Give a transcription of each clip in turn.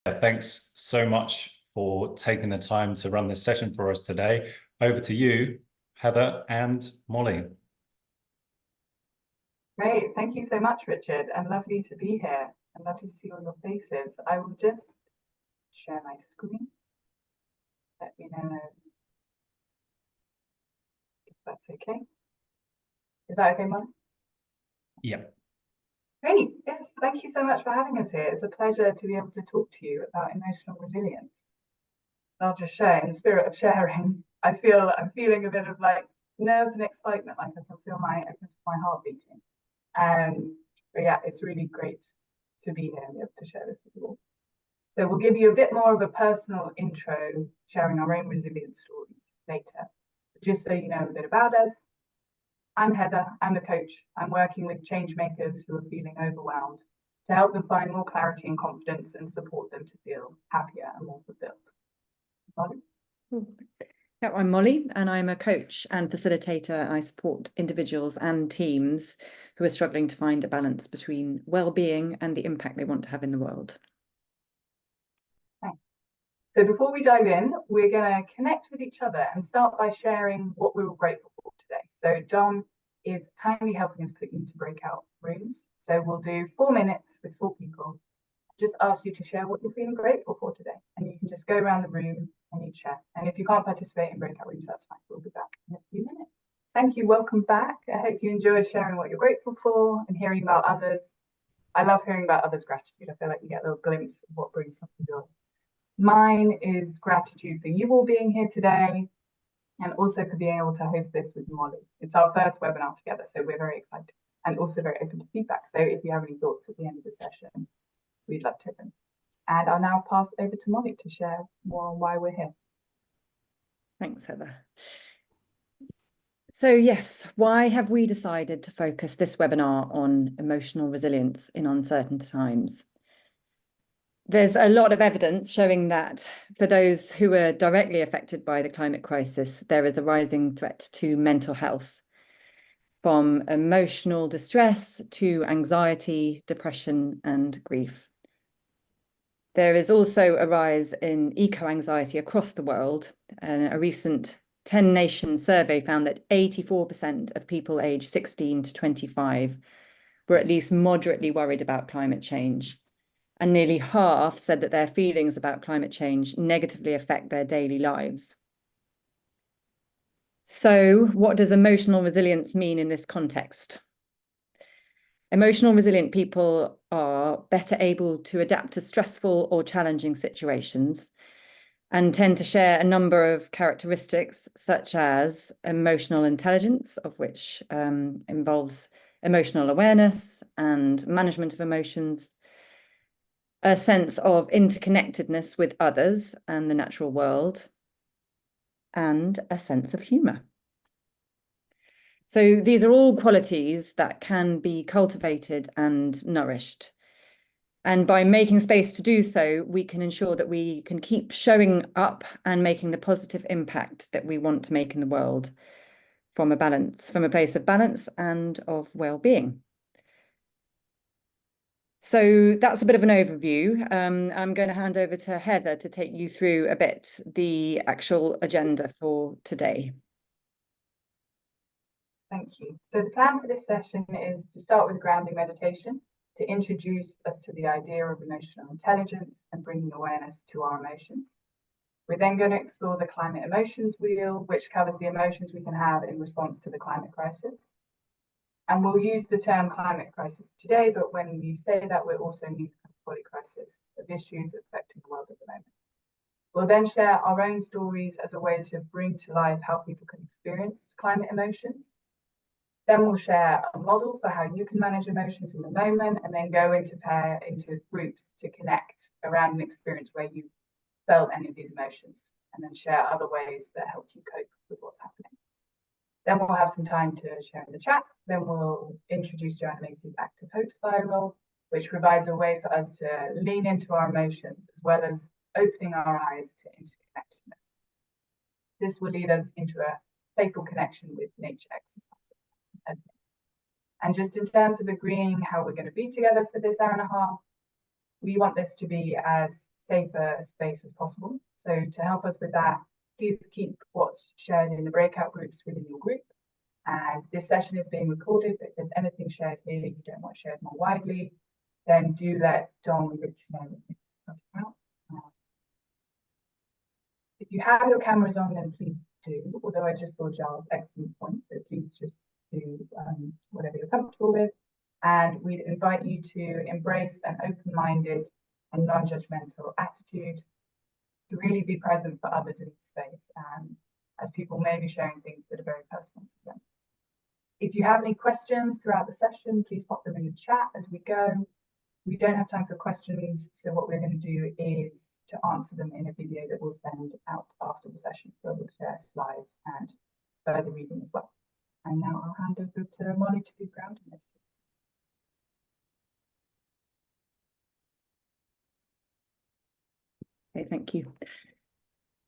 Thanks so much for taking the time to run this session for us today. Over to you, Heather and Molly. Great, thank you so much, Richard, and lovely to be here and lovely to see all your faces. I will just share my screen. Let me know if that's okay. Is that okay, Molly? Yeah. Great, yes, thank you so much for having us here. It's a pleasure to be able to talk to you about emotional resilience. I'll just share, in the spirit of sharing, I'm feeling a bit of like nerves and excitement, like I can feel my heart beating. But yeah, it's really great to be here and be able to share this with you all. So we'll give you a bit more of a personal intro, sharing our own resilience stories later. But just so you know a bit about us, I'm Heather, I'm a coach. I'm working with change makers who are feeling overwhelmed to help them find more clarity and confidence and support them to feel happier and more fulfilled. Molly? Yeah, I'm Molly, and I'm a coach and facilitator. I support individuals and teams who are struggling to find a balance between well-being and the impact they want to have in the world. Thanks. So before we dive in, we're going to connect with each other and start by sharing what we're all grateful for today. So Dom is kindly helping us put you into breakout rooms. So we'll do 4 minutes with 4 people. Just ask you to share what you're feeling grateful for today. And you can just go around the room and you share. And if you can't participate in breakout rooms, that's fine. We'll be back in a few minutes. Thank you. Welcome back. I hope you enjoyed sharing what you're grateful for and hearing about others. I love hearing about others' gratitude. I feel like you get a little glimpse of what brings something joy. Mine is gratitude for you all being here today and also for being able to host this with Molly. It's our first webinar together, so we're very excited and also very open to feedback. So if you have any thoughts at the end of the session, we'd love to hear them. And I'll now pass over to Molly to share more on why we're here. Thanks, Heather. So yes, why have we decided to focus this webinar on emotional resilience in uncertain times? There's a lot of evidence showing that for those who are directly affected by the climate crisis, there is a rising threat to mental health, from emotional distress to anxiety, depression, and grief. There is also a rise in eco-anxiety across the world, and a recent 10-nation survey found that 84% of people aged 16 to 25 were at least moderately worried about climate change. And nearly half said that their feelings about climate change negatively affect their daily lives. So, what does emotional resilience mean in this context? Emotional resilient people are better able to adapt to stressful or challenging situations and tend to share a number of characteristics such as emotional intelligence, of which involves emotional awareness and management of emotions, a sense of interconnectedness with others and the natural world, and a sense of humour. So these are all qualities that can be cultivated and nourished. And by making space to do so, we can ensure that we can keep showing up and making the positive impact that we want to make in the world from a place of balance and of well-being. So that's a bit of an overview. I'm going to hand over to Heather to take you through a bit the actual agenda for today. Thank you. So the plan for this session is to start with a grounding meditation to introduce us to the idea of emotional intelligence and bringing awareness to our emotions. We're then going to explore the climate emotions wheel, which covers the emotions we can have in response to the climate crisis. And we'll use the term climate crisis today, but when we say that, we're also meaning a polycrisis of issues affecting the world at the moment. We'll then share our own stories as a way to bring to life how people can experience climate emotions. Then we'll share a model for how you can manage emotions in the moment, and then go into groups to connect around an experience where you felt any of these emotions, and then share other ways that help you cope with what's happening. Then we'll have some time to share in the chat. Then we'll introduce Joanna Macy's Active Hope Spiral, which provides a way for us to lean into our emotions as well as opening our eyes to interconnectedness. This will lead us into a playful connection with nature exercise. And just in terms of agreeing how we're going to be together for this hour and a half, we want this to be as safer a space as possible. So to help us with that, please keep what's shared in the breakout groups within your group. And this session is being recorded, but if there's anything shared here that you don't want shared more widely, then do let Dom and Rich know. If you have your cameras on, then please do, although I just saw Giles' excellent point, so please just do whatever you're comfortable with. And we'd invite you to embrace an open-minded and non-judgmental attitude, to really be present for others in the space, as people may be sharing things that are very personal to them. If you have any questions throughout the session, please pop them in the chat as we go. We don't have time for questions, so what we're going to do is to answer them in a video that we'll send out after the session, where we'll share slides and further reading as well. And now I'll hand over to Molly to do grounding meditation. Okay, thank you.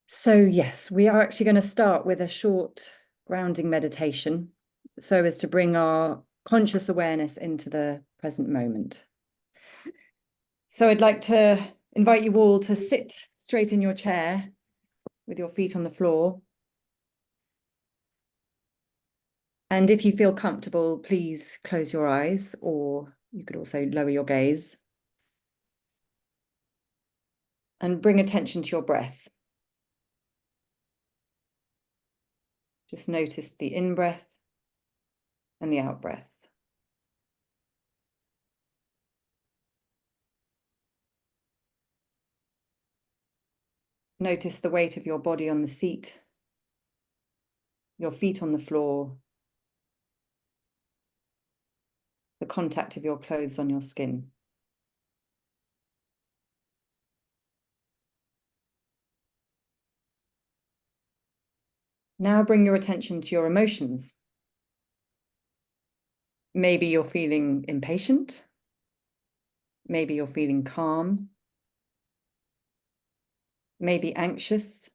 So yes, we are actually going to start with a short grounding meditation, so as to bring our conscious awareness into the present moment. So I'd like to invite you all to sit straight in your chair with your feet on the floor. And if you feel comfortable, please close your eyes, or you could also lower your gaze. And bring attention to your breath. Just notice the in-breath and the out-breath. Notice the weight of your body on the seat, your feet on the floor, the contact of your clothes on your skin. Now bring your attention to your emotions. Maybe you're feeling impatient. Maybe you're feeling calm. Maybe anxious.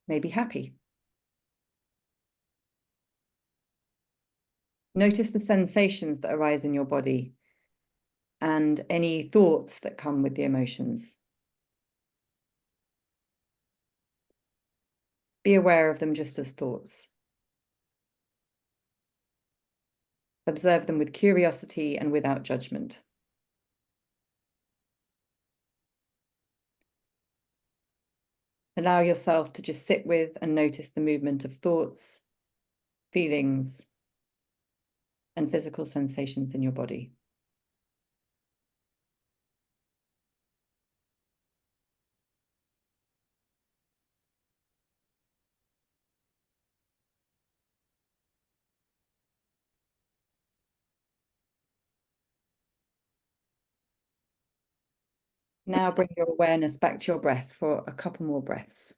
Maybe happy. Notice the sensations that arise in your body and any thoughts that come with the emotions. Be aware of them just as thoughts. Observe them with curiosity and without judgment. Allow yourself to just sit with and notice the movement of thoughts, feelings, and physical sensations in your body. Now bring your awareness back to your breath for a couple more breaths.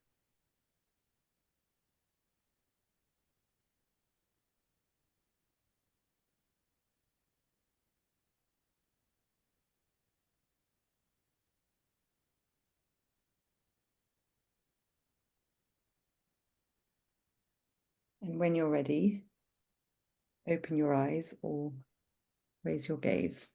And when you're ready, open your eyes or raise your gaze.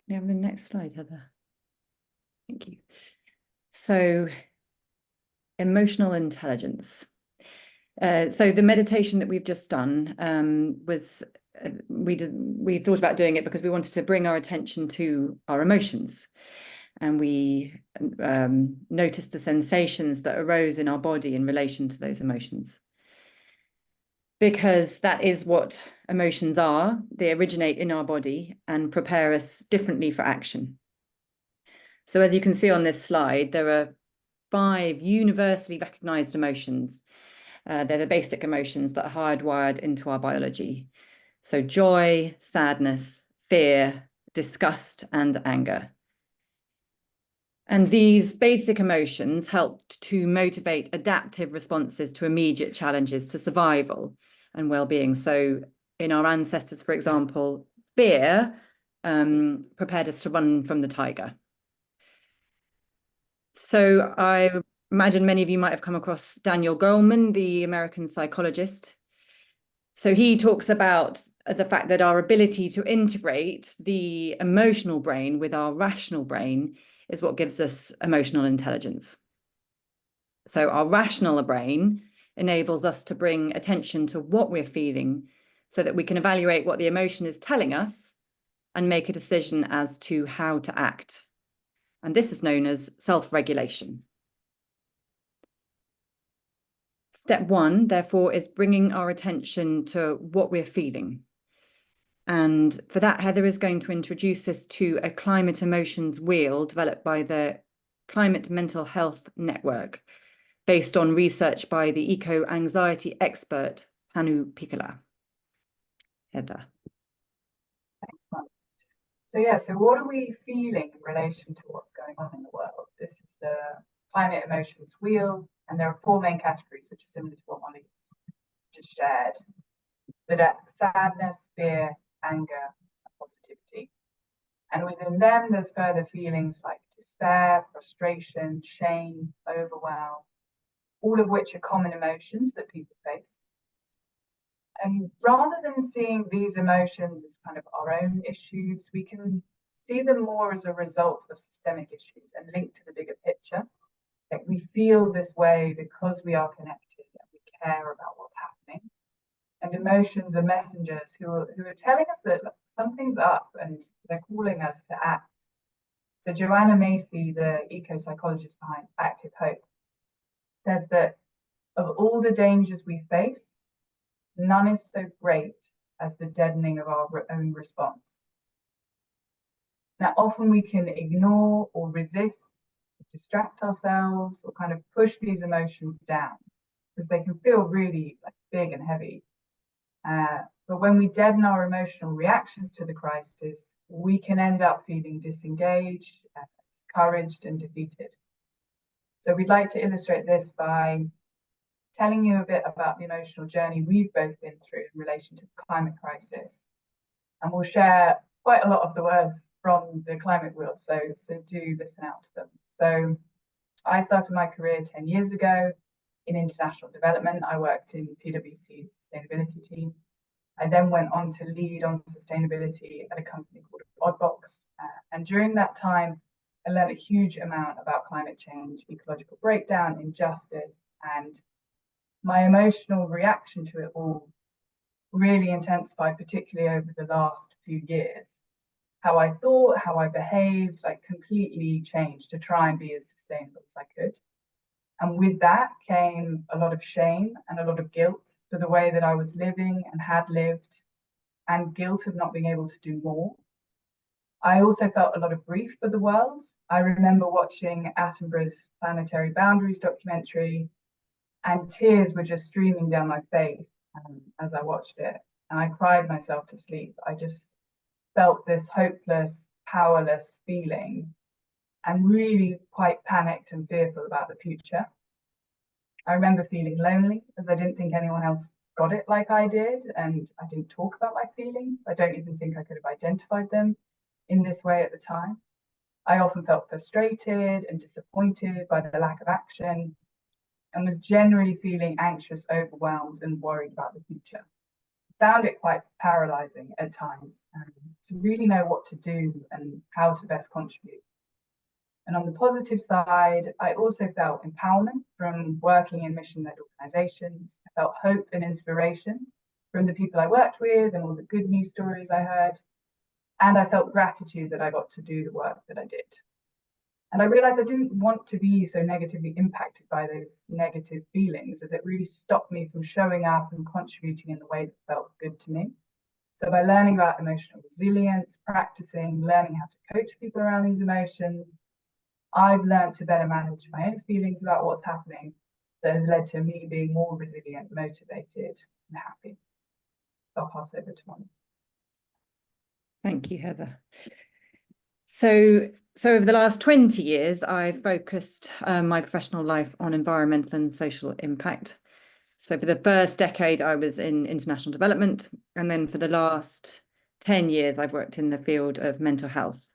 Can you have the next slide, Heather? Thank you. So, emotional intelligence. So the meditation that we've just done was, we thought about doing it because we wanted to bring our attention to our emotions. And we noticed the sensations that arose in our body in relation to those emotions. Because that is what emotions are. They originate in our body and prepare us differently for action. So as you can see on this slide, there are 5 universally recognized emotions. They're the basic emotions that are hardwired into our biology. So joy, sadness, fear, disgust, and anger. And these basic emotions helped to motivate adaptive responses to immediate challenges to survival and well-being. So in our ancestors, for example, fear prepared us to run from the tiger. So So I imagine many of you might have come across Daniel Goleman, the American psychologist. So he talks about the fact that our ability to integrate the emotional brain with our rational brain is what gives us emotional intelligence. So our rational brain enables us to bring attention to what we're feeling so that we can evaluate what the emotion is telling us and make a decision as to how to act. And this is known as self-regulation. Step one, therefore, is bringing our attention to what we're feeling. And for that, Heather is going to introduce us to a climate emotions wheel developed by the Climate Mental Health Network, based on research by the eco-anxiety expert, Panu Pikala. Heather. Thanks, Mark. So what are we feeling in relation to what's going on in the world? This is the climate emotions wheel, and there are 4 main categories, which are similar to what Molly just shared. That are sadness, fear, anger, and positivity. And within them, there's further feelings like despair, frustration, shame, overwhelm, all of which are common emotions that people face. And rather than seeing these emotions as kind of our own issues, we can see them more as a result of systemic issues and linked to the bigger picture. Like we feel this way because we are connected and we care about what's happening. And emotions are messengers who are telling us that something's up and they're calling us to act. So Joanna Macy, the eco-psychologist behind Active Hope, says that of all the dangers we face, none is so great as the deadening of our own response. Now, often we can ignore or resist, distract ourselves, or kind of push these emotions down because they can feel really like big and heavy. But when we deaden our emotional reactions to the crisis, we can end up feeling disengaged, discouraged, and defeated. So we'd like to illustrate this by telling you a bit about the emotional journey we've both been through in relation to the climate crisis. And we'll share quite a lot of the words from the climate wheel, so do listen out to them. So I started my career 10 years ago in international development. I worked in PwC's sustainability team. I then went on to lead on sustainability at a company called Oddbox. And during that time, I learned a huge amount about climate change, ecological breakdown, injustice, and my emotional reaction to it all really intensified, particularly over the last few years. How I thought, how I behaved, like completely changed to try and be as sustainable as I could. And with that came a lot of shame and a lot of guilt for the way that I was living and had lived, and guilt of not being able to do more. I also felt a lot of grief for the world. I remember watching Attenborough's Planetary Boundaries documentary, and tears were just streaming down my face as I watched it. And I cried myself to sleep. I just felt this hopeless, powerless feeling and really quite panicked and fearful about the future. I remember feeling lonely as I didn't think anyone else got it like I did, and I didn't talk about my feelings. I don't even think I could have identified them in this way at the time. I often felt frustrated and disappointed by the lack of action, and was generally feeling anxious, overwhelmed, and worried about the future. I found it quite paralyzing at times to really know what to do and how to best contribute. And on the positive side, I also felt empowerment from working in mission-led organizations. I felt hope and inspiration from the people I worked with and all the good news stories I heard. And I felt gratitude that I got to do the work that I did. And I realized I didn't want to be so negatively impacted by those negative feelings, as it really stopped me from showing up and contributing in the way that felt good to me. So by learning about emotional resilience, practicing, learning how to coach people around these emotions, I've learned to better manage my own feelings about what's happening. That has led to me being more resilient, motivated, and happy. I'll pass over to Molly. Thank you, Heather. So over the last 20 years, I've focused my professional life on environmental and social impact. So for the first decade, I was in international development. And then for the last 10 years, I've worked in the field of mental health.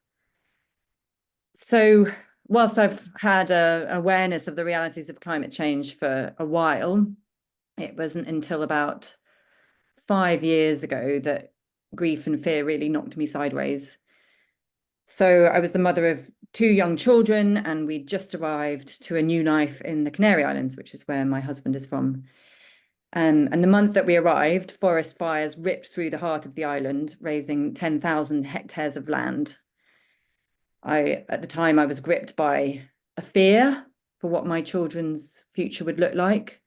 So whilst I've had a awareness of the realities of climate change for a while, it wasn't until about 5 years ago that grief and fear really knocked me sideways. So I was the mother of 2 young children, and we just arrived to a new life in the Canary Islands, which is where my husband is from. And the month that we arrived, forest fires ripped through the heart of the island, razing 10,000 hectares of land. At the time, I was gripped by a fear for what my children's future would look like,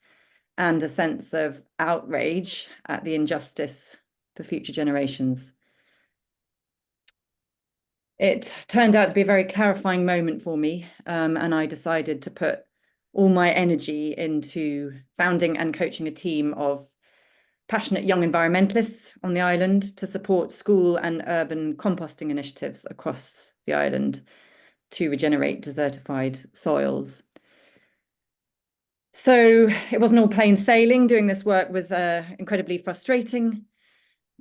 and a sense of outrage at the injustice for future generations. It turned out to be a very clarifying moment for me, and I decided to put all my energy into founding and coaching a team of passionate young environmentalists on the island to support school and urban composting initiatives across the island to regenerate desertified soils. So it wasn't all plain sailing. Doing this work was incredibly frustrating,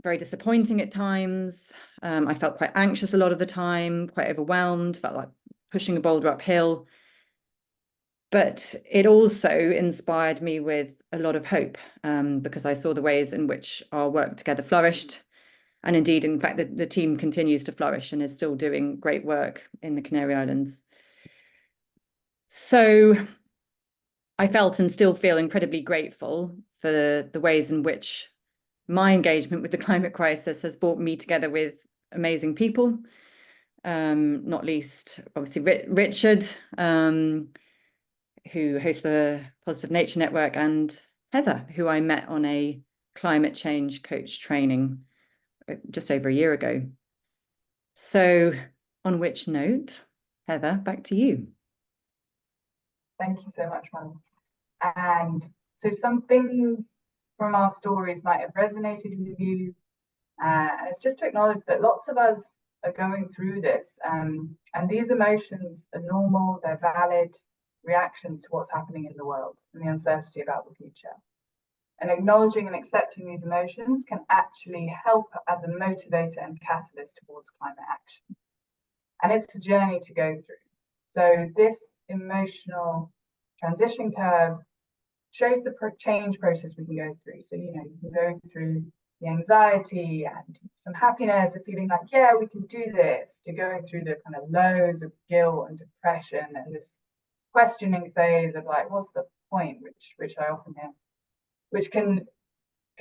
very disappointing at times. I felt quite anxious a lot of the time, quite overwhelmed, felt like pushing a boulder uphill. But it also inspired me with a lot of hope, because I saw the ways in which our work together flourished. And indeed, in fact, the team continues to flourish and is still doing great work in the Canary Islands. So I felt and still feel incredibly grateful for the ways in which my engagement with the climate crisis has brought me together with amazing people, not least, obviously, Richard, who hosts the Positive Nature Network, and Heather, who I met on a climate change coach training just over a year ago. So on which note, Heather, back to you. Thank you so much, Molly. And so some things from our stories might have resonated with you. And it's just to acknowledge that lots of us are going through this, and these emotions are normal, they're valid reactions to what's happening in the world and the uncertainty about the future. And acknowledging and accepting these emotions can actually help as a motivator and catalyst towards climate action. And it's a journey to go through. So this emotional transition curve shows the change process we can go through. So, you can go through the anxiety and some happiness of feeling like, yeah, we can do this, to going through the kind of lows of guilt and depression and this questioning phase of like, what's the point, which I often hear, which can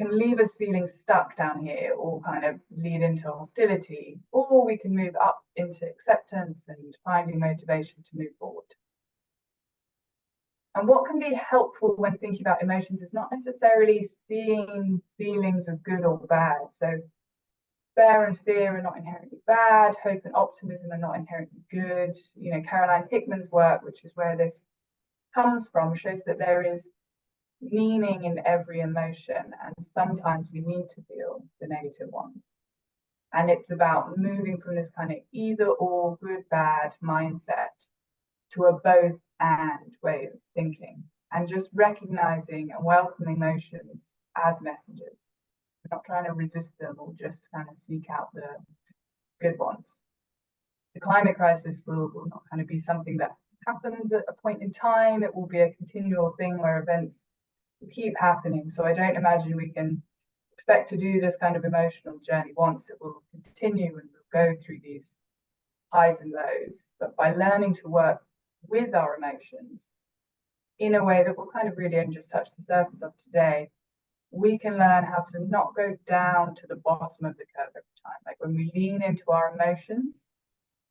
leave us feeling stuck down here or kind of lead into hostility, or we can move up into acceptance and finding motivation to move forward. And what can be helpful when thinking about emotions is not necessarily seeing feelings of good or bad. So despair and fear are not inherently bad, hope and optimism are not inherently good. Caroline Hickman's work, which is where this comes from, shows that there is meaning in every emotion, and sometimes we need to feel the negative ones. And it's about moving from this kind of either or, good, bad mindset to a both and way of thinking, and just recognizing and welcoming emotions as messengers. We're not trying to resist them or just kind of seek out the good ones. The climate crisis will not kind of be something that happens at a point in time. It will be a continual thing where events will keep happening. So I don't imagine we can expect to do this kind of emotional journey once. It will continue, and we'll go through these highs and lows. But by learning to work with our emotions in a way that we'll kind of really only just touch the surface of today, we can learn how to not go down to the bottom of the curve every time. Like when we lean into our emotions,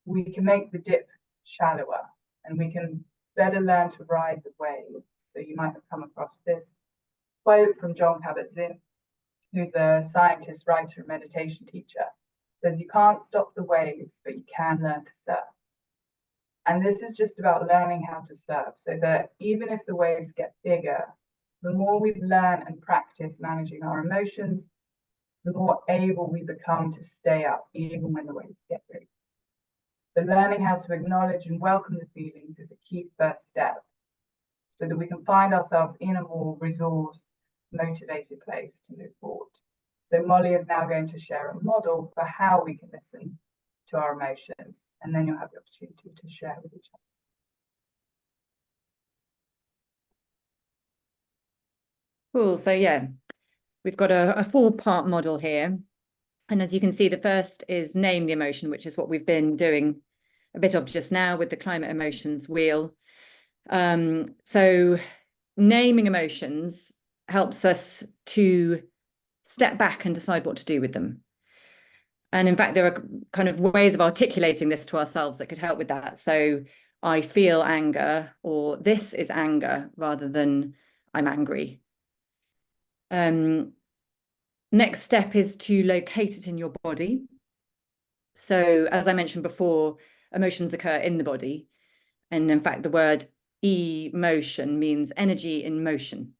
we can make the dip shallower, and we can better learn to ride the wave. So you might have come across this quote from John Kabat-Zinn, who's a scientist, writer, and meditation teacher. It says, "You can't stop the waves, but you can learn to surf." And this is just about learning how to surf, so that even if the waves get bigger, the more we learn and practice managing our emotions, the more able we become to stay up even when the waves get big. So learning how to acknowledge and welcome the feelings is a key first step, so that we can find ourselves in a more resourced, motivated place to move forward. So Molly is now going to share a model for how we can listen to our emotions, and then you'll have the opportunity to share with each other. Cool. So yeah, we've got a four-part model here. And as you can see, the first is name the emotion, which is what we've been doing a bit of just now with the climate emotions wheel. So naming emotions helps us to step back and decide what to do with them. And in fact, there are kind of ways of articulating this to ourselves that could help with that. So I feel anger, or this is anger, rather than I'm angry. Next step is to locate it in your body. So as I mentioned before, emotions occur in the body. And in fact, the word emotion means energy in motion.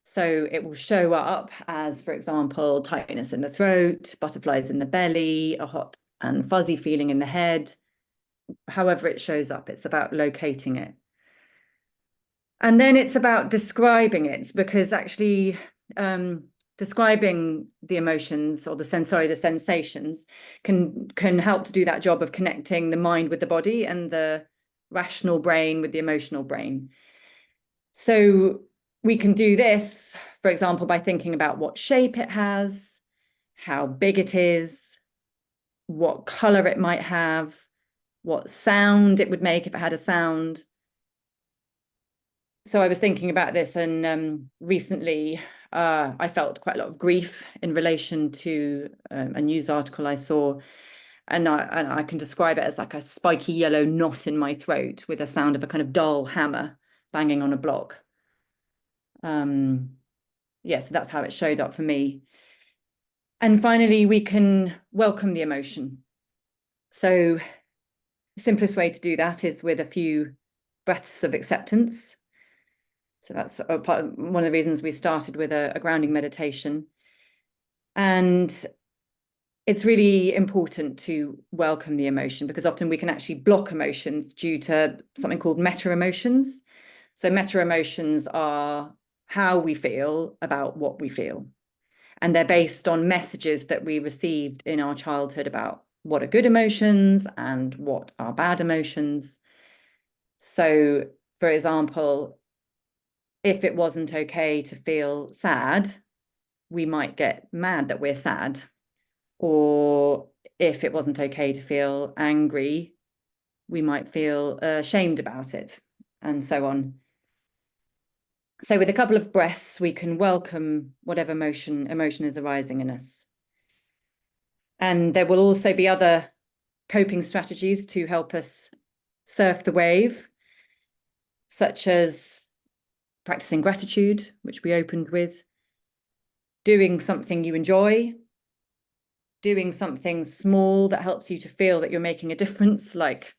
So it will show up as, for example, tightness in the throat, butterflies in the belly, a hot and fuzzy feeling in the head. However it shows up, it's about locating it. And then it's about describing it, because actually describing the emotions or the sensations can help to do that job of connecting the mind with the body and the rational brain with the emotional brain. So we can do this, for example, by thinking about what shape it has, how big it is, what color it might have, what sound it would make if it had a sound. So I was thinking about this, and recently I felt quite a lot of grief in relation to a news article I saw, and I can describe it as like a spiky yellow knot in my throat with a sound of a kind of dull hammer banging on a block. Yeah, so that's how it showed up for me. And finally, we can welcome the emotion. So the simplest way to do that is with a few breaths of acceptance. So that's one of the reasons we started with a grounding meditation. And it's really important to welcome the emotion, because often we can actually block emotions due to something called meta emotions. So meta emotions are how we feel about what we feel. And they're based on messages that we received in our childhood about what are good emotions and what are bad emotions. So, for example, if it wasn't okay to feel sad, we might get mad that we're sad. Or if it wasn't okay to feel angry, we might feel ashamed about it, and so on. So with a couple of breaths, we can welcome whatever emotion is arising in us. And there will also be other coping strategies to help us surf the wave, such as practicing gratitude, which we opened with, doing something you enjoy, doing something small that helps you to feel that you're making a difference, like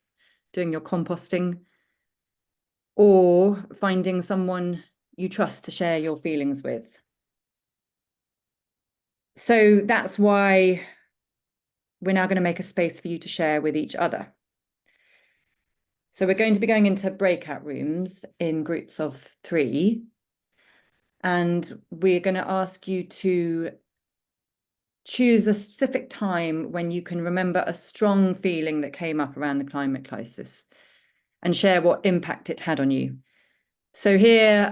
doing your composting, or finding someone you trust to share your feelings with. So that's why we're now going to make a space for you to share with each other. So we're going to be going into breakout rooms in groups of 3. And we're going to ask you to choose a specific time when you can remember a strong feeling that came up around the climate crisis and share what impact it had on you. So here,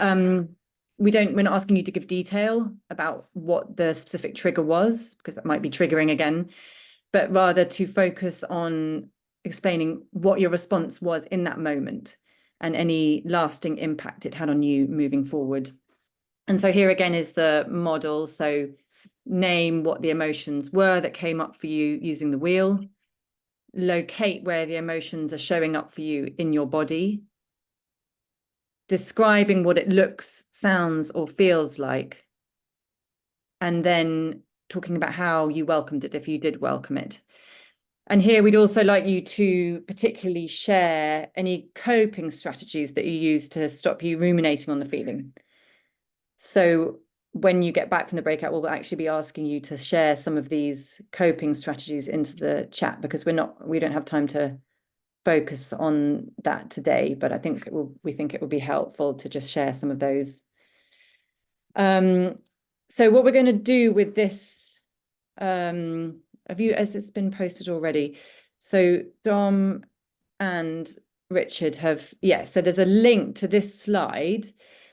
we're not asking you to give detail about what the specific trigger was, because that might be triggering again, but rather to focus on explaining what your response was in that moment and any lasting impact it had on you moving forward. And so here again is the model. So name what the emotions were that came up for you using the wheel. Locate where the emotions are showing up for you in your body. Describing what it looks, sounds, or feels like. And then talking about how you welcomed it, if you did welcome it. And here we'd also like you to particularly share any coping strategies that you use to stop you ruminating on the feeling. So when you get back from the breakout, we'll actually be asking you to share some of these coping strategies into the chat, because we don't have time to focus on that today, but I think we think it would be helpful to just share some of those. So what we're going to do with this, as it's been posted already, so Dom and Richard have, so there's a link to this slide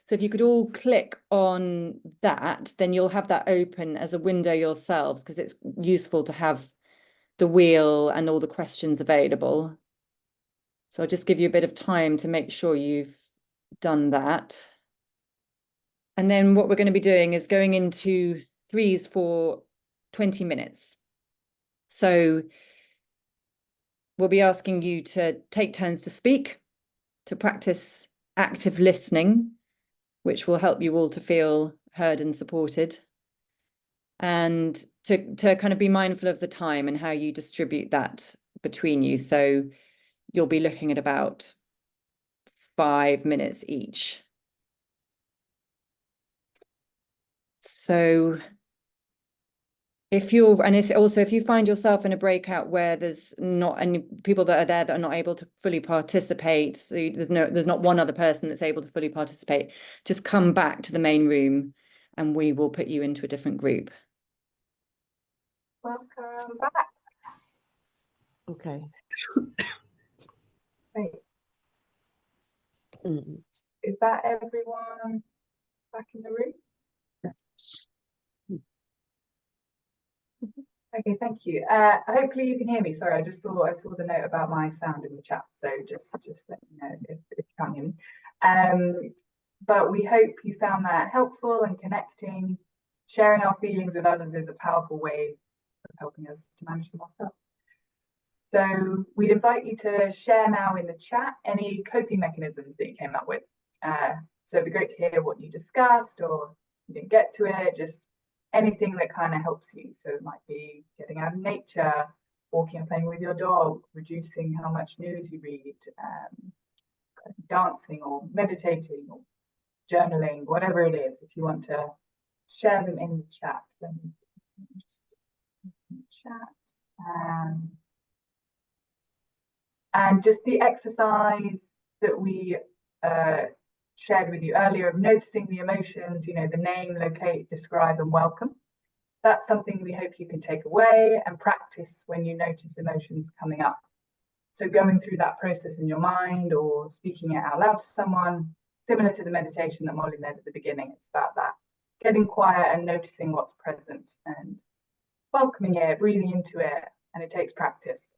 So if you could all click on that, then you'll have that open as a window yourselves, because it's useful to have the wheel and all the questions available. So I'll just give you a bit of time to make sure you've done that. And then what we're going to be doing is going into threes for 20 minutes. So we'll be asking you to take turns to speak, to practice active listening, which will help you all to feel heard and supported, and to kind of be mindful of the time and how you distribute that between you. So you'll be looking at about 5 minutes each. So if you're, and it's also, if you find yourself in a breakout where there's not any people that are there that are not able to fully participate, so there's not one other person that's able to fully participate, just come back to the main room and we will put you into a different group. Welcome back. Okay. Great. Mm. Is that everyone back in the room? Okay, thank you. Hopefully you can hear me. Sorry, I just saw the note about my sound in the chat, so just let me know if you can't hear me. But we hope you found that helpful and connecting. Sharing our feelings with others is a powerful way of helping us to manage them ourselves. So we'd invite you to share now in the chat any coping mechanisms that you came up with. So it'd be great to hear what you discussed, or you didn't get to it, just anything that kind of helps you. So it might be getting out of nature, walking and playing with your dog, reducing how much news you read, dancing or meditating or journaling, whatever it is. If you want to share them in the chat, then just chat. And just the exercise that we shared with you earlier of noticing the emotions, you know, the name, locate, describe, and welcome. That's something we hope you can take away and practice when you notice emotions coming up. So going through that process in your mind or speaking it out loud to someone, similar to the meditation that Molly led at the beginning. It's about that, getting quiet and noticing what's present and welcoming it, breathing into it. And it takes practice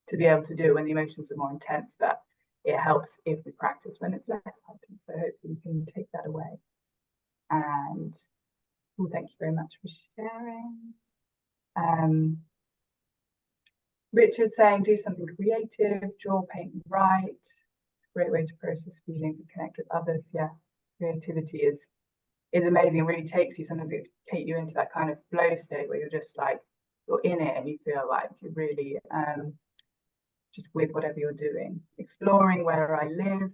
to be able to do it when the emotions are more intense, but it helps if we practice when it's less heightened. So hopefully you can take that away. And well, thank you very much for sharing. Richard's saying, do something creative, draw, paint, and write. It's a great way to process feelings and connect with others. Yes, creativity is amazing. It really takes you, sometimes it takes you into that kind of flow state where you're just like, you're in it and you feel like you're really just with whatever you're doing. Exploring where I live.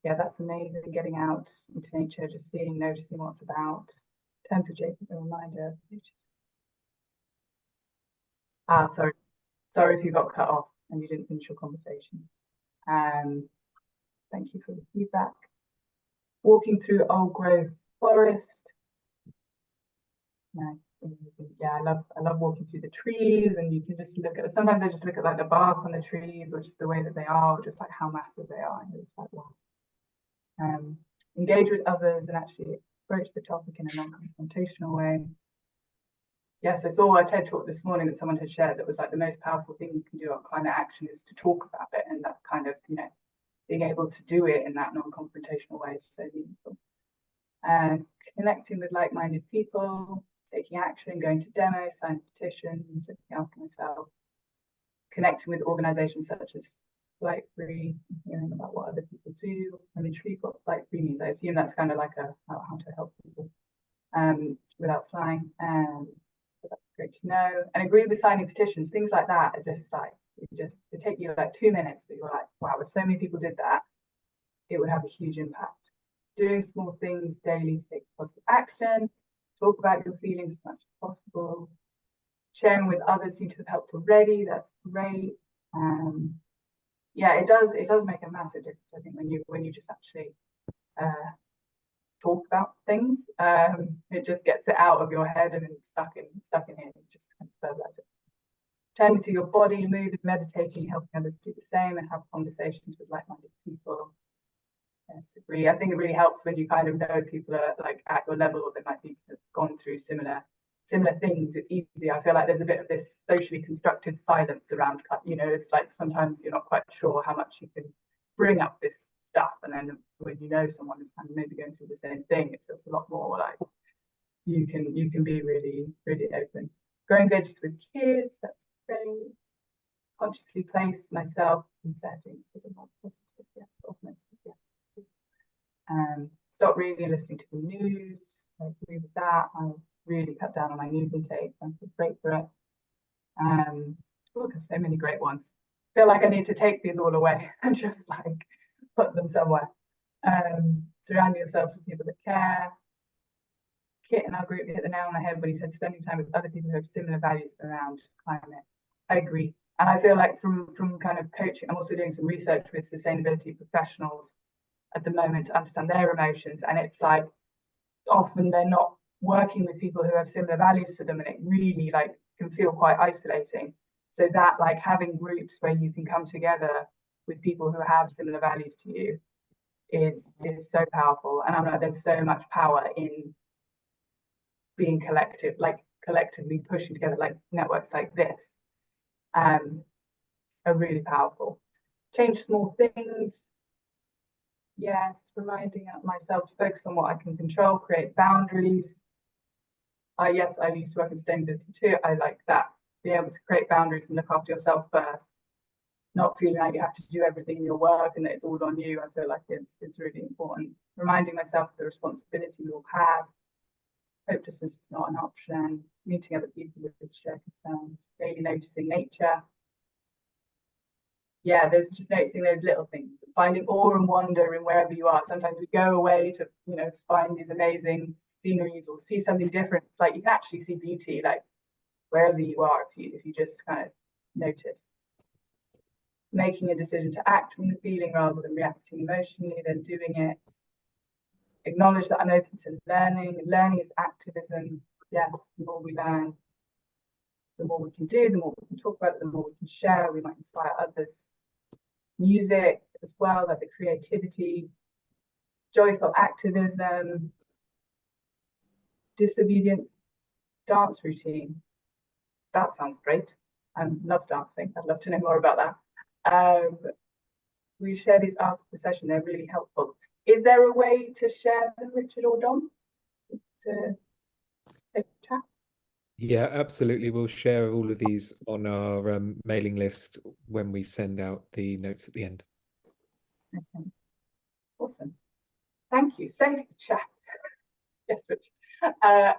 Yeah, that's amazing. Getting out into nature, just seeing, noticing what's about. In terms of Jacob, a reminder. Sorry if you got cut off and you didn't finish your conversation. Thank you for the feedback. Walking through old growth forest. Nice. Yeah, I love walking through the trees, and you can just look at, sometimes I just look at like the bark on the trees, or just the way that they are, or just like how massive they are, and it's like, wow. Engage with others and actually approach the topic in a non-confrontational way. Yes, I saw a TED talk this morning that someone had shared that was like the most powerful thing you can do on climate action is to talk about it, and that kind of, you know, being able to do it in that non-confrontational way is so meaningful. Connecting with like-minded people, taking action, going to demos, signing petitions, looking after myself, connecting with organisations such as Flight Free, hearing about what other people do. I'm intrigued what Flight Free means. I assume that's kind of like how to help people without flying. So that's great to know. And agree with signing petitions, things like that are just like, they take you like 2 minutes, but you're like, wow, if so many people did that, it would have a huge impact. Doing small things daily to take positive action, talk about your feelings as much as possible. Sharing with others seem to have helped already. That's great. Yeah, it does make a massive difference, I think, when you just actually talk about things. It just gets it out of your head and it's stuck in here. Just kind of verbalize it. Turning to your body, moving, meditating, helping others do the same, and have conversations with like-minded people. Yes, agree. I think it really helps when you kind of know people are like at your level, or they might be have gone through similar things. It's easy. I feel like there's a bit of this socially constructed silence around, it's like sometimes you're not quite sure how much you can bring up this stuff, and then when you know someone is kind of maybe going through the same thing, it feels a lot more like you can be really, really open. Growing veggies with kids, that's great. Consciously place myself in settings that are more positive, yes. Osmosis, yes. Stop reading and listening to the news. I agree with that. I really cut down on my news intake. I'm great for it. There's so many great ones. I feel like I need to take these all away and just like put them somewhere. Surround yourself with people that care. Kit in our group hit the nail on the head when he said spending time with other people who have similar values around climate. I agree. And I feel like from kind of coaching, I'm also doing some research with sustainability professionals at the moment to understand their emotions. And it's like often they're not working with people who have similar values to them, and it really like can feel quite isolating. So that like having groups where you can come together with people who have similar values to you is so powerful. And I'm like, there's so much power in being collective, like collectively pushing together, like networks like this are really powerful. Change small things. Yes, reminding myself to focus on what I can control, create boundaries. Yes, I used to work in sustainability too. I like that. Be able to create boundaries and look after yourself first. Not feeling like you have to do everything in your work and that it's all on you. I feel like it's really important. Reminding myself of the responsibility we all have. Hopelessness is not an option. Meeting other people with shared concerns. Daily noticing nature. Yeah, there's just noticing those little things, finding awe and wonder in wherever you are. Sometimes we go away to, find these amazing sceneries or see something different. It's like you can actually see beauty like wherever you are if you just kind of notice. Making a decision to act from the feeling rather than reacting emotionally, then doing it. Acknowledge that I'm open to learning. Learning is activism. Yes, the more we learn, the more we can do, the more we can talk about it, the more we can share, we might inspire others. Music as well, like the creativity, joyful activism, disobedience, dance routine. That sounds great. I love dancing. I'd love to know more about that. We share these after the session. They're really helpful. Is there a way to share them, Richard or Dom? To take a chat? Yeah, absolutely. We'll share all of these on our mailing list when we send out the notes at the end. Okay. Awesome. Thank you. Save the chat. Yes, Richard.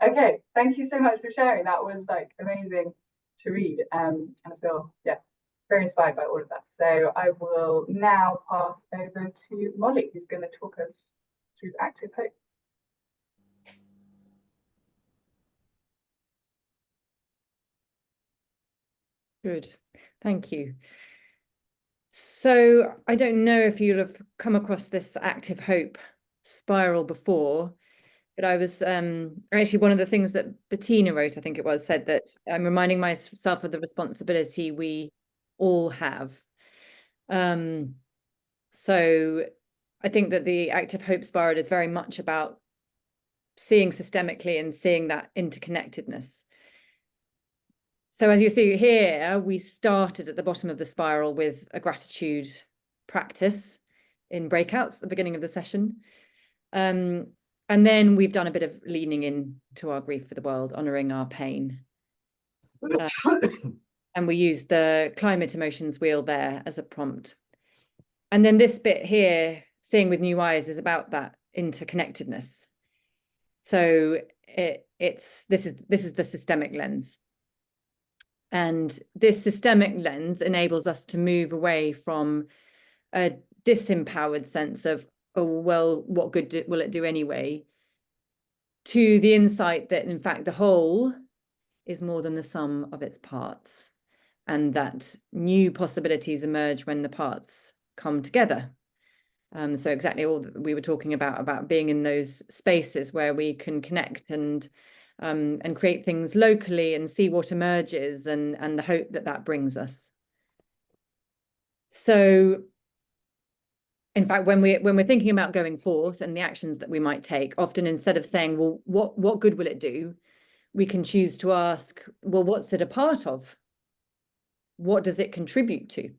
Okay. Thank you so much for sharing. That was like amazing to read. And I feel, very inspired by all of that. So I will now pass over to Molly, who's going to talk us through Active Hope. Good, thank you. So I don't know if you'll have come across this Active Hope spiral before, but I was actually one of the things that Bettina wrote, I think it was, said that I'm reminding myself of the responsibility we all have. So I think that the Active Hope spiral is very much about seeing systemically and seeing that interconnectedness. So as you see here, we started at the bottom of the spiral with a gratitude practice in breakouts at the beginning of the session. And then we've done a bit of leaning into our grief for the world, honouring our pain. And we used the climate emotions wheel there as a prompt. And then this bit here, seeing with new eyes, is about that interconnectedness. So this is the systemic lens. And this systemic lens enables us to move away from a disempowered sense of, oh, well, what good will it do anyway, to the insight that, in fact, the whole is more than the sum of its parts, and that new possibilities emerge when the parts come together. So exactly all that we were talking about being in those spaces where we can connect and create things locally and see what emerges, and the hope that brings us. So In fact, when we're thinking about going forth and the actions that we might take, often instead of saying, well, what good will it do, we can choose to ask, well, what's it a part of? What does it contribute to?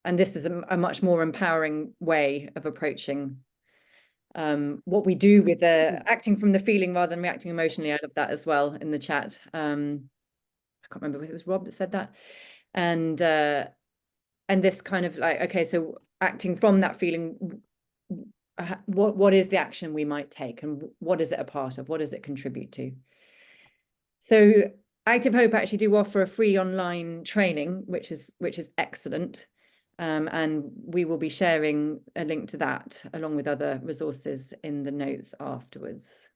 And this is a much more empowering way of approaching what we do with the acting from the feeling rather than reacting emotionally. I love that as well in the chat. I can't remember if it was Rob that said that. And this kind of like, okay, so acting from that feeling, what is the action we might take, and what is it a part of? What does it contribute to? So Active Hope actually do offer a free online training, which is excellent. And we will be sharing a link to that along with other resources in the notes afterwards.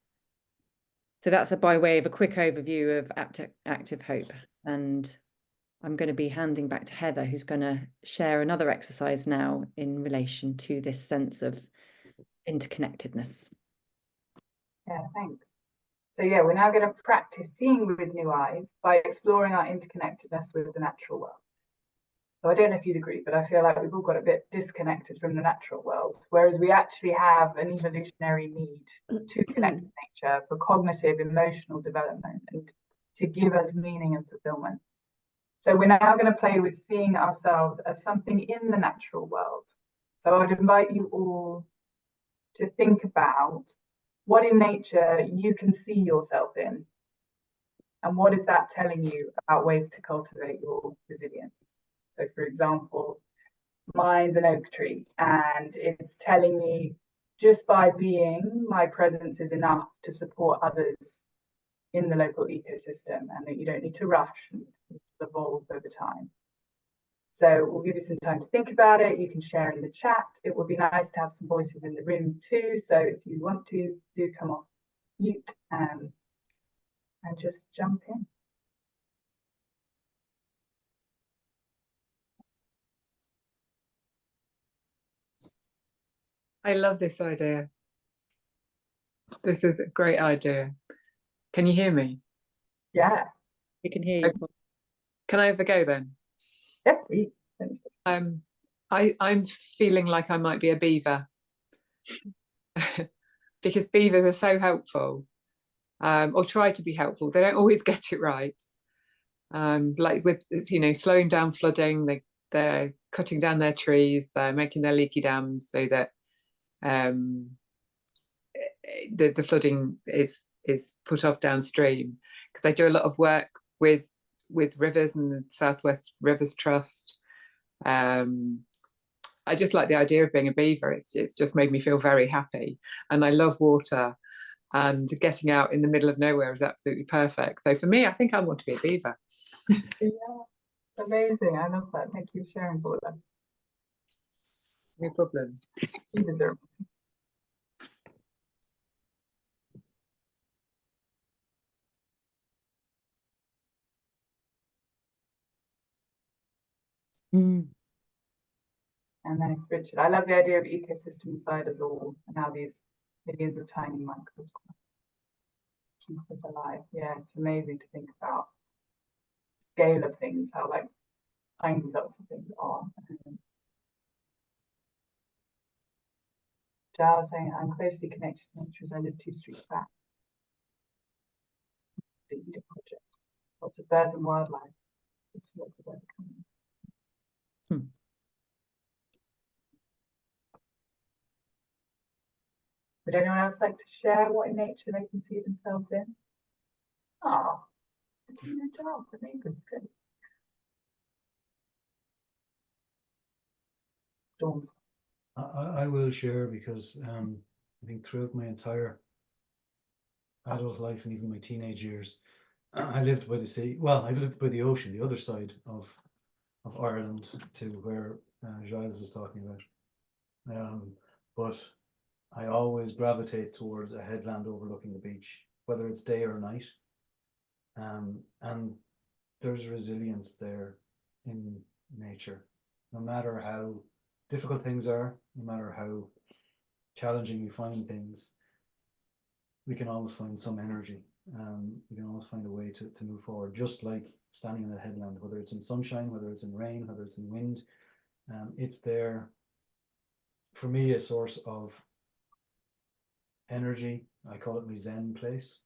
So that's by way of a quick overview of Active Hope. And I'm going to be handing back to Heather, who's going to share another exercise now in relation to this sense of interconnectedness. Yeah, thanks. So yeah, we're now going to practice seeing with new eyes by exploring our interconnectedness with the natural world. So I don't know if you'd agree, but I feel like we've all got a bit disconnected from the natural world, whereas we actually have an evolutionary need to connect with nature for cognitive, emotional development and to give us meaning and fulfillment. So we're now going to play with seeing ourselves as something in the natural world. So I would invite you all to think about what in nature you can see yourself in, and what is that telling you about ways to cultivate your resilience. So for example, mine's an oak tree, and it's telling me just by being, my presence is enough to support others in the local ecosystem, and that you don't need to rush and evolve over time. So we'll give you some time to think about it. You can share in the chat. It would be nice to have some voices in the room too. So if you want to, do come off mute and just jump in. I love this idea. This is a great idea. Can you hear me? Yeah. We can hear you. Can I have a go then? Yes, please. I'm feeling like I might be a beaver because beavers are so helpful, or try to be helpful. They don't always get it right. Like with, slowing down flooding, they're cutting down their trees, they're making their leaky dams so that the flooding is put off downstream, because they do a lot of work with rivers and the Southwest Rivers Trust. I just like the idea of being a beaver. It's just made me feel very happy, and I love water, and getting out in the middle of nowhere is absolutely perfect. So for me, I think I want to be a beaver. Yeah, amazing. I love that. Thank you for sharing, Paula. No problem. You deserve it. And then it's Richard. I love the idea of ecosystem inside us all, and how these millions of tiny microbes keep us alive. Yeah, it's amazing to think about the scale of things, how like tiny lots of things are. Giles saying, I'm closely connected to nature as I live 2 streets back. The Eden project. Lots of birds and wildlife. Lots of weather coming. Would anyone else like to share what in nature they can see themselves in? Oh, I didn't know Giles, the neighbours, good. Storms. I will share, because I think throughout my entire adult life and even my teenage years, I lived by the sea. Well, I lived by the ocean, the other side of Ireland, to where Giles is talking about. But I always gravitate towards a headland overlooking the beach, whether it's day or night. And there's resilience there in nature, no matter how difficult things are, no matter how challenging you find things, we can always find some energy. We can always find a way to move forward, just like standing on a headland, whether it's in sunshine, whether it's in rain, whether it's in wind. It's there for me, a source of energy. I call it my Zen place.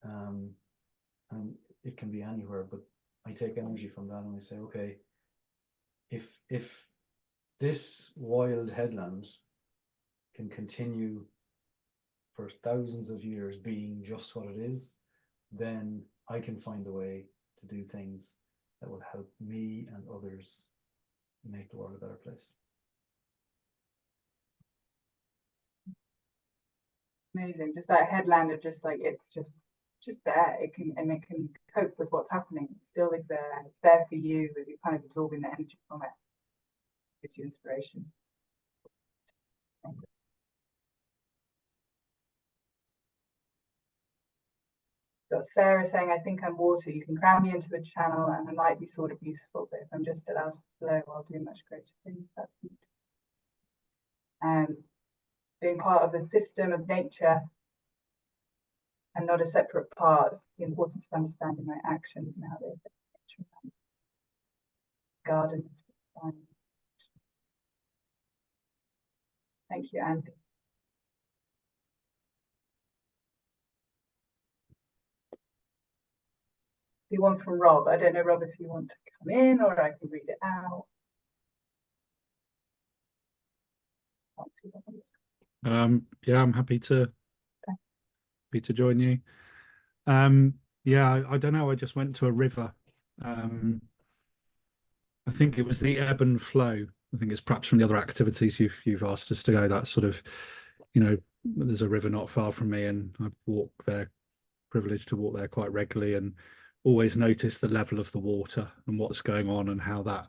And it can be anywhere, but I take energy from that and I say, okay, if this wild headland can continue for thousands of years being just what it is, then I can find a way to do things that will help me and others make the world a better place. Amazing. Just that headland of just like, it's just there. It can cope with what's happening. It still is there, and it's there for you as you're kind of absorbing the energy from it. Gives you inspiration. Got Sarah saying, I think I'm water. You can cram me into a channel and I might be sort of useful, but if I'm just allowed to flow, I'll do much greater things. That's good. Being part of the system of nature and not a separate part, the importance of understanding my actions and how they affect nature. Garden is fine. Thank you, Andy. The one from Rob. I don't know, Rob, if you want to come in or I can read it out. Yeah, I'm happy to join you. Yeah, I don't know. I just went to a river. I think it was the ebb and flow. I think it's perhaps from the other activities you've asked us to go. That sort of, there's a river not far from me, and I walk there, privileged to walk there quite regularly, and always notice the level of the water and what's going on and how that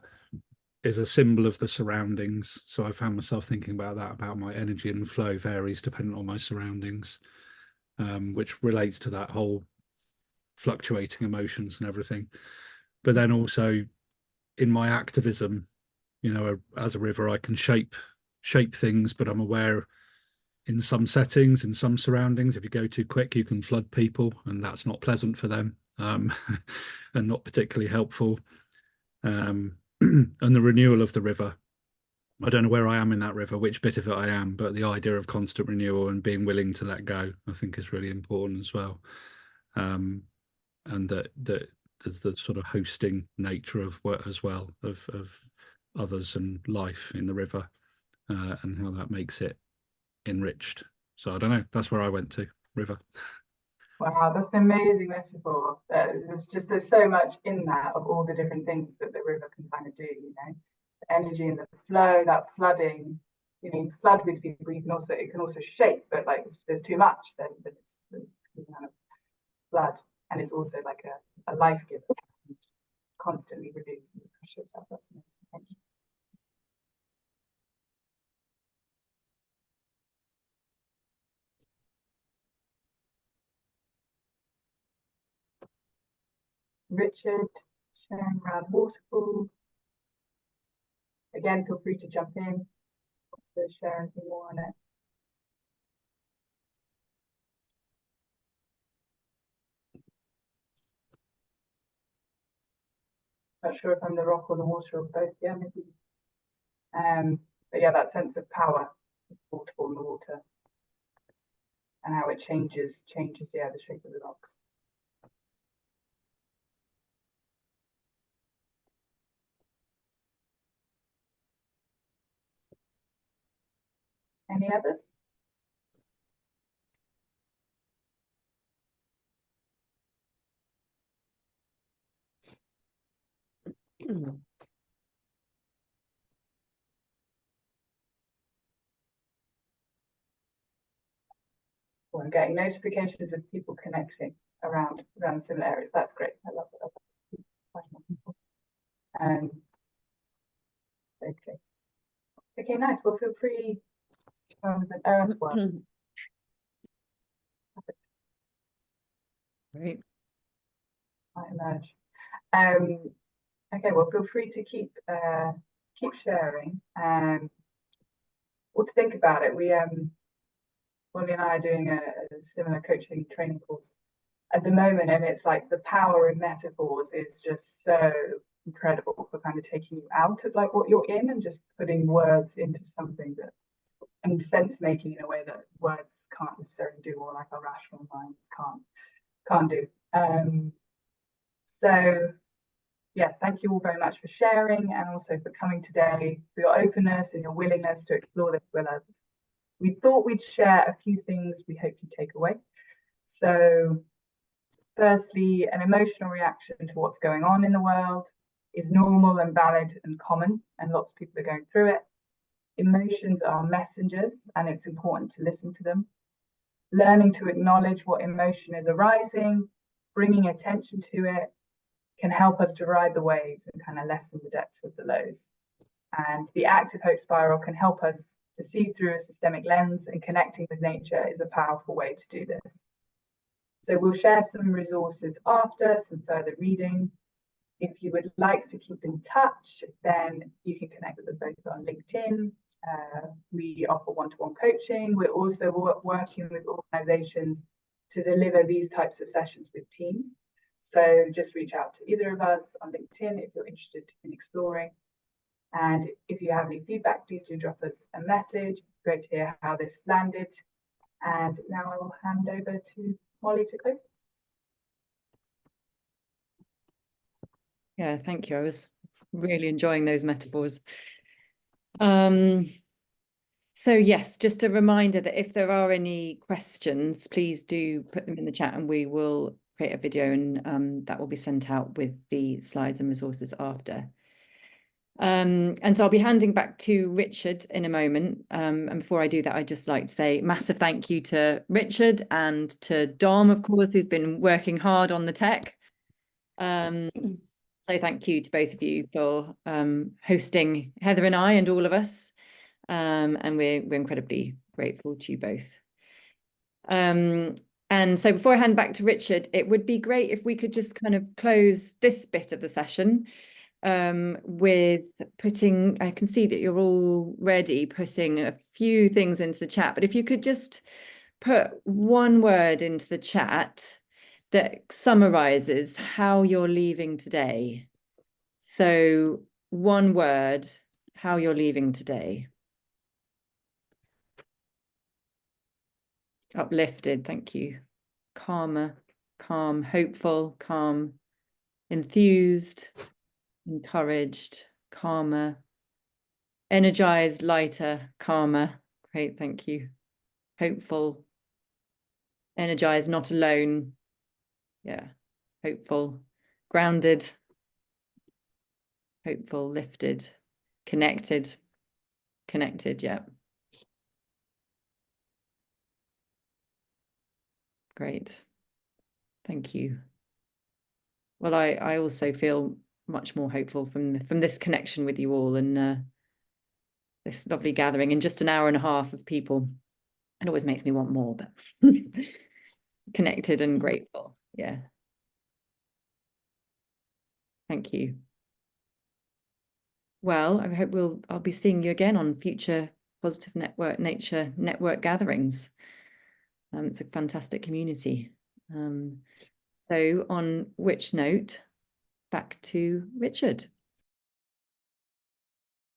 is a symbol of the surroundings. So I found myself thinking about that, about my energy and flow varies dependent on my surroundings, which relates to that whole fluctuating emotions and everything. But then also in my activism, as a river, I can shape things, but I'm aware in some settings, in some surroundings, if you go too quick, you can flood people, and that's not pleasant for them, and not particularly helpful. And the renewal of the river, I don't know where I am in that river, which bit of it I am, but the idea of constant renewal and being willing to let go, I think, is really important as well. And that there's the sort of hosting nature of work as well, of others and life in the river, and how that makes it enriched. So I don't know, that's where I went to, river. Wow, that's an amazing metaphor. There's so much in that of all the different things that the river can kind of do, the energy and the flow, that flooding, you flood with people, it can also shape, but like if there's too much, then it's kind of flood. And it's also like a life giver, constantly renews and refreshes yourself. That's amazing. Thank you. Richard, sharing around waterfalls. Again, feel free to jump in to share anything more on it. Not sure if I'm the rock or the water or both. Yeah, maybe. But yeah, that sense of power, the waterfall and the water, and how it changes, yeah, the shape of the rocks. Any others? Well, I'm getting notifications of people connecting around similar areas. That's great. I love it. Okay, nice. Well, feel free. Was an earthworm. Great. Might emerge. Okay, well, feel free to keep sharing. Or to think about it. Molly and I are doing a similar coaching training course at the moment, and it's like the power in metaphors is just so incredible for kind of taking you out of like what you're in and just putting words into something that and sense making in a way that words can't necessarily do, or like our rational minds can't do. So yes, thank you all very much for sharing, and also for coming today, for your openness and your willingness to explore this with us. We thought we'd share a few things we hope you take away. So firstly, an emotional reaction to what's going on in the world is normal and valid and common, and lots of people are going through it. Emotions are messengers, and it's important to listen to them. Learning to acknowledge what emotion is arising, bringing attention to it, can help us to ride the waves and kind of lessen the depths of the lows. And the active hope spiral can help us to see through a systemic lens, and connecting with nature is a powerful way to do this. So we'll share some resources after, some further reading. If you would like to keep in touch, then you can connect with us both on LinkedIn. We offer one-to-one coaching. We're also working with organizations to deliver these types of sessions with teams. So just reach out to either of us on LinkedIn if you're interested in exploring. And if you have any feedback, please do drop us a message. Great to hear how this landed. And now I will hand over to Molly to close this. Yeah, thank you. I was really enjoying those metaphors. So yes, just a reminder that if there are any questions, please do put them in the chat, and we will create a video, and that will be sent out with the slides and resources after. And so I'll be handing back to Richard in a moment. And before I do that, I'd just like to say massive thank you to Richard and to Dom, of course, who's been working hard on the tech. So thank you to both of you for hosting Heather and I and all of us. And we're incredibly grateful to you both. And so before I hand back to Richard, it would be great if we could just kind of close this bit of the session with putting, I can see that you're already putting a few things into the chat, but if you could just put one word into the chat that summarizes how you're leaving today. So one word, how you're leaving today. Uplifted, thank you. Calmer, calm, hopeful, calm, enthused, encouraged, calmer, energized, lighter, calmer. Great, thank you. Hopeful, energized, not alone. Yeah, hopeful, grounded, hopeful, lifted, connected, yeah. Great, thank you. Well, I also feel much more hopeful from this connection with you all, and this lovely gathering in just an hour and a half of people. It always makes me want more, but connected and grateful. Yeah. Thank you. Well, I hope I'll be seeing you again on future Positive Nature Network gatherings. It's a fantastic community. So on which note, back to Richard.